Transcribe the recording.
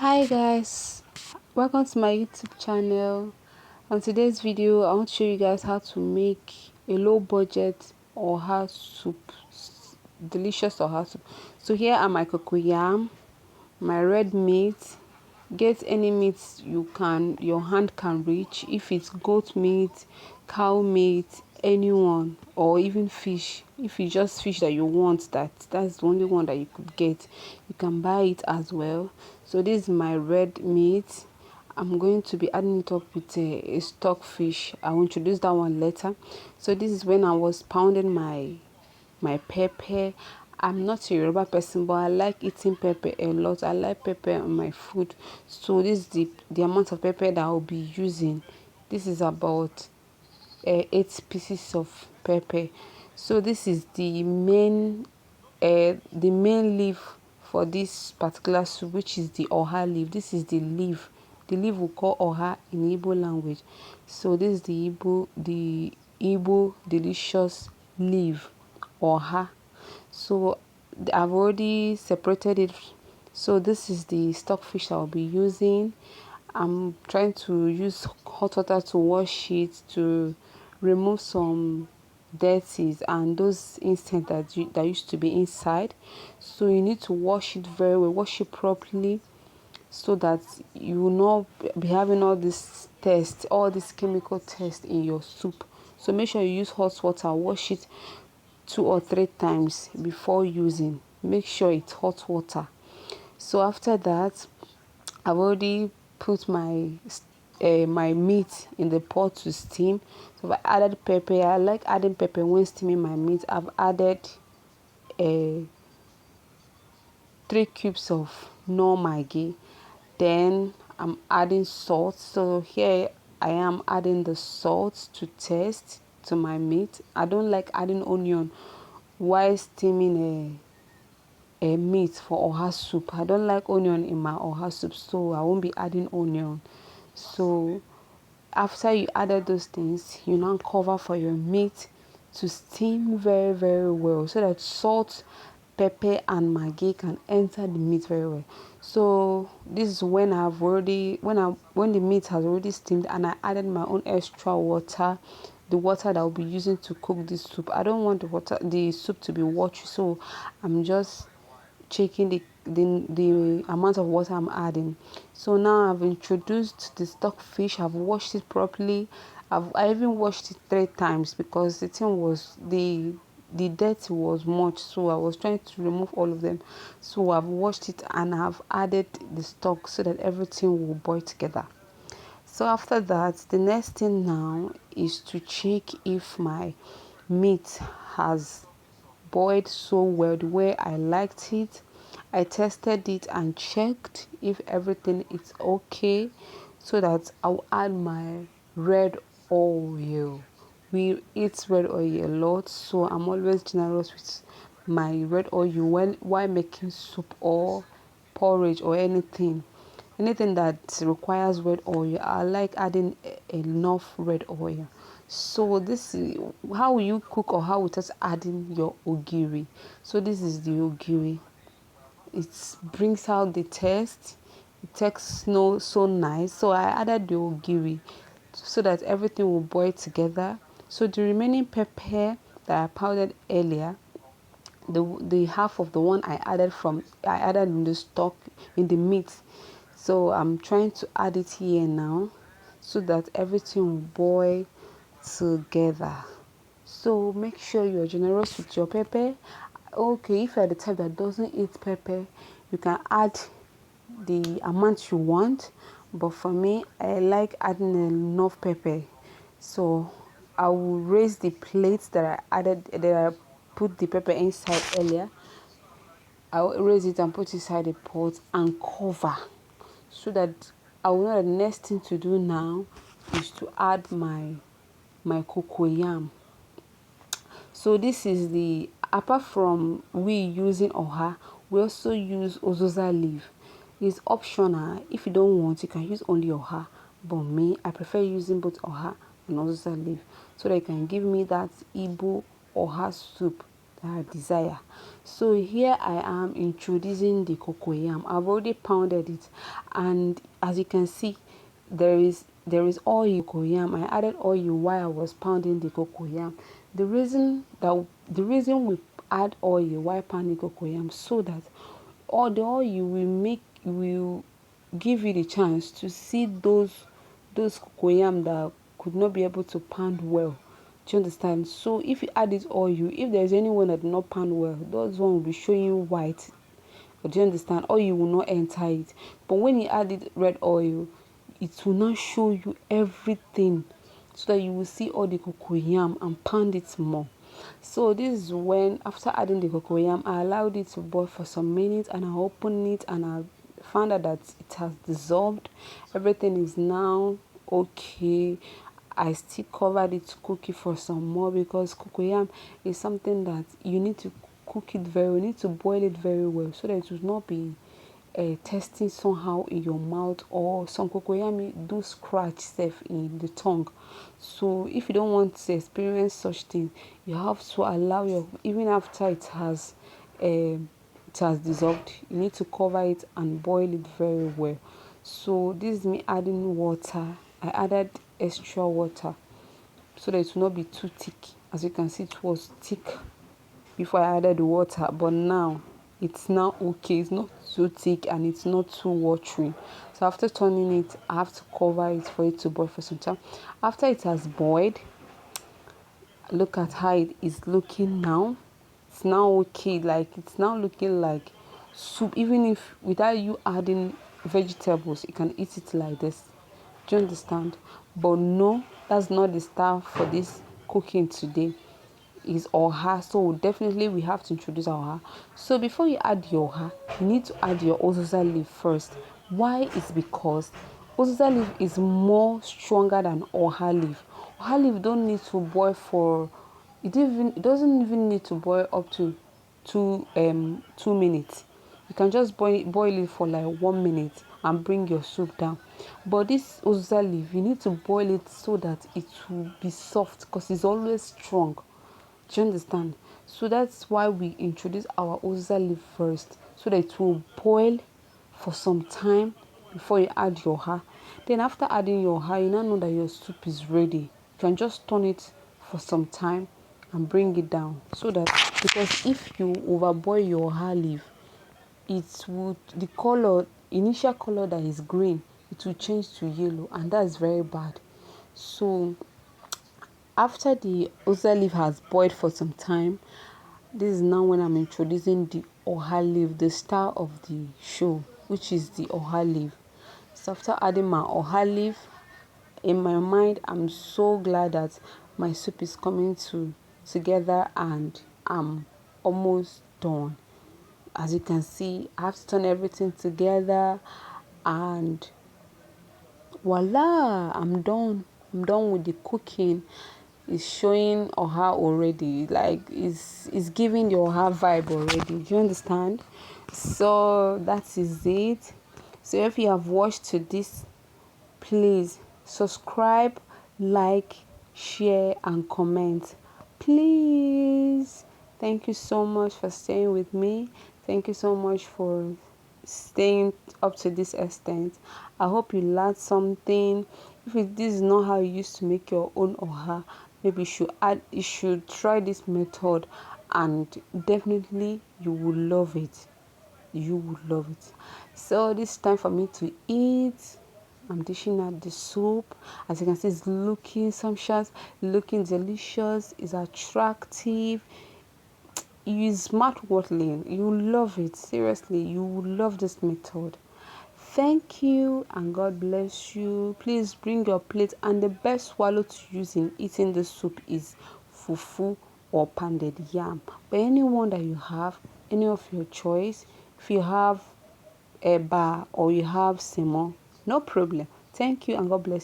Hi guys, welcome to my YouTube channel. On today's video I want to show you guys how to make a low budget oha soup, delicious oha soup. So here are my cocoyam, my red meat. Get any meat your hand can reach. If it's goat meat, cow meat, anyone, or even fish. If it's just fish that you want, that's the only one that you could get, you can buy it as well. So this is my red meat. I'm going to be adding it up with a stock fish. I will introduce that one later. So this is when I was pounding my pepper. I'm not a Yoruba person, but I like eating pepper a lot. I like pepper on my food. So this is the amount of pepper that I'll be using. This is about 8 pieces of pepper. So this is the main leaf for this particular soup, which is the oha leaf. This is the leaf. The leaf we call oha in Igbo language. So this is the Igbo delicious leaf oha. So I've already separated it. So this is the stockfish I'll be using. I'm trying to use hot water to wash it, to remove some dirties and those insects that used to be inside. So you need to wash it very well, wash it properly, so that you will not be having all this chemical test in your soup. So make sure you use hot water, wash it 2 or 3 times before using. Make sure it's hot water. So after that, I've already put my meat in the pot to steam. So I added pepper. I like adding pepper when steaming my meat. I've added 3 cubes of no maggi. Then I'm adding salt. So here I am adding the salt to taste to my meat. I don't like adding onion while steaming a meat for oha soup. I don't like onion in my oha soup, so I won't be adding onion. So after you added those things, you now cover for your meat to steam very very well, so that salt, pepper and maggi can enter the meat very well. So this is when when the meat has already steamed, and I added my own extra water, the water that I'll be using to cook this soup. I don't want the soup to be watery, so I'm just checking the amount of water I'm adding. So now I've introduced the stock fish. I've washed it properly. I even washed it 3 times because the thing was the dirt was much, so I was trying to remove all of them. So I've washed it and I've added the stock so that everything will boil together. So after that, the next thing now is to check if my meat has boiled so well the way I liked it. I tested it and checked if everything is okay, so that I'll add my red oil. We eat red oil a lot, so I'm always generous with my red oil while making soup or porridge or anything that requires red oil. I like adding enough red oil. So this is how you cook, or how we just adding your ogiri. So this is the ogiri. It brings out the taste. It tastes so nice. So I added the ogiri so that everything will boil together. So the remaining pepper that I powdered earlier, the half of the one I added in the stock, in the meat. So I'm trying to add it here now, so that everything will boil together. So make sure you're generous with your pepper. Okay, if you're the type that doesn't eat pepper, you can add the amount you want, but for me, I like adding enough pepper. So I will raise the plates that I put the pepper inside earlier. I'll raise it and put it inside the pot and cover, so that I will know the next thing to do now is to add my cocoyam. So this is apart from we using oha, we also use Usuza leaf. It's optional. If you don't want, you can use only oha, but me, I prefer using both oha and Usuza leaf, so that it can give me that Igbo oha soup desire. So here I am introducing the cocoyam. I've already pounded it, and as you can see, there is oil cocoyam. I added oil while I was pounding the cocoyam. The reason we add oil while pounding cocoyam, so that all the oil will give you the chance to see those cocoyam that could not be able to pound well. Do you understand? So if you add this oil, if there's anyone that did not pound well, those one will be showing white. Do you understand? Oil will not enter it. But when you add it red oil, it will not show you everything, so that you will see all the cocoyam and pound it more. So this is when, after adding the cocoyam, I allowed it to boil for some minutes, and I opened it and I found out that it has dissolved. Everything is now okay. I still covered it to cook it for some more, because cocoyam is something that you need to cook it very, you need to boil it very well, so that it will not be tasting somehow in your mouth, or some cocoyam do scratch self in the tongue. So if you don't want to experience such thing, you have to allow your, even after it has dissolved, you need to cover it and boil it very well. So this is me adding water. I added extra water so that it will not be too thick. As you can see, it was thick before I added the water, but now it's now okay. It's not too thick and it's not too watery. So after turning it, I have to cover it for it to boil for some time. After it has boiled, look at how it is looking now. It's now okay, like it's now looking like soup. Even if without you adding vegetables, you can eat it like this. Do you understand? But no, that's not the style for this cooking today. Is oha, so definitely we have to introduce oha. So before you add your oha, you need to add your uzuza leaf first. Why? Is because uzuza leaf is more stronger than oha leaf. Oha leaf don't need to boil for, it doesn't even need to boil up to 2 minutes. You can just boil it for like 1 minute and bring your soup down. But this uzuza leaf, you need to boil it so that it will be soft, because it's always strong. Do you understand? So that's why we introduce our uzuza leaf first, so that it will boil for some time before you add your oha. Then after adding your oha, you now know that your soup is ready. You can just turn it for some time and bring it down, so that, because if you overboil your oha leaf, it would, the color, initial color that is green, it will change to yellow, and that's very bad. So after the uzuza leaf has boiled for some time, this is now when I'm introducing the oha leaf, the star of the show, which is the oha leaf. So after adding my oha leaf, in my mind, I'm so glad that my soup is coming together and I'm almost done. As you can see, I have to turn everything together, and voila, I'm done with the cooking. It's showing oha already, like it's giving the oha vibe already. Do you understand? So that is it. So if you have watched to this, please subscribe, like, share and comment, please. Thank you so much for staying with me. Thank you so much for staying up to this extent. I hope you learned something. If this is not how you used to make your own oha, maybe you should try this method, and definitely you will love it. You will love it. So this is time for me to eat. I'm dishing out the soup. As you can see, it's looking sumptuous, looking delicious, it's attractive. It's mouth-watering. You will love it. Seriously, you will love this method. Thank you and God bless you. Please bring your plate, and the best swallow to use in eating the soup is fufu or pounded yam. But anyone that you have, any of your choice. If you have eba or you have semo, no problem. Thank you and God bless you.